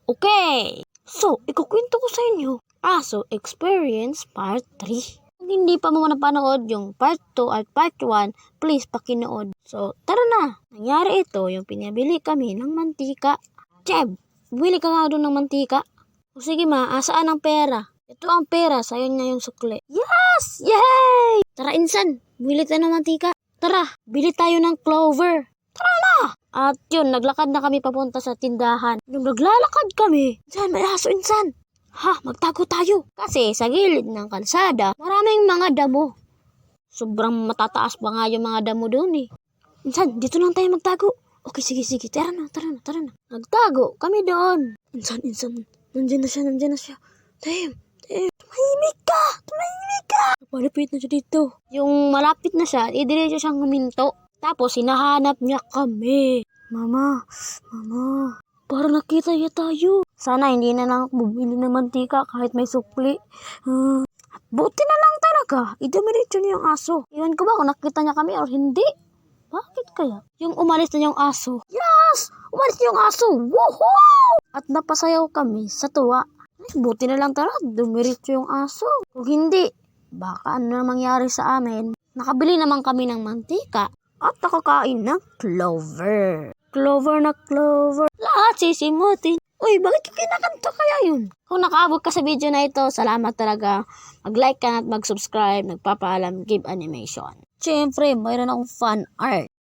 Okay, so ikukwento ko sa inyo Aso Experience Part 3. Kung hindi pa mo napanood yung Part 2 at Part 1, please pakinood. So tara na, nangyari ito yung pinabili kami ng mantika. Cheb, bili ka nga doon ng mantika. O sige ma, asaan ang pera? Ito ang pera, sa'yo na yung sukli. Yes! Yay! Tara insan, bili tayo ng mantika. Tara, bili tayo ng clover. Tara na! At yun, naglakad na kami papunta sa tindahan. Nung naglalakad kami, dyan may aso insan. Ha, magtago tayo. Kasi sa gilid ng kalsada, maraming mga damo. Sobrang matataas pa nga yung mga damo doon eh. Insan, dito lang tayo magtago. Okay, sige. Tara na. Nagtago kami doon. Insan. Nandiyan na siya. Damn. Tumahimik ka. Malapit na siya dito. Yung malapit na siya, idiretso siyang huminto. Tapos hinahanap niya kami. Mama. Parang nakita niya tayo. Sana hindi na lang ako bumili ng mantika kahit may sukli. Buti na lang talaga. Idumiretso niya yung aso. Iwan ko ba kung nakita niya kami or hindi? Bakit kaya? Yung umalis na yung aso. Yes! Umalis na yung aso. Woohoo! At napasayaw kami sa tuwa. Buti na lang talaga. Dumiretso yung aso. Kung hindi, baka ano na mangyari sa amin. Nakabili naman kami ng mantika. At nakakain ng clover. Clover. Lahat sisimutin. Uy, bakit yung kinakanta kaya yun? Kung nakaabot ka sa video na ito, salamat talaga. Mag-like ka at mag-subscribe. Nagpapaalam, Give Animation. Siyempre, mayroon akong fan art.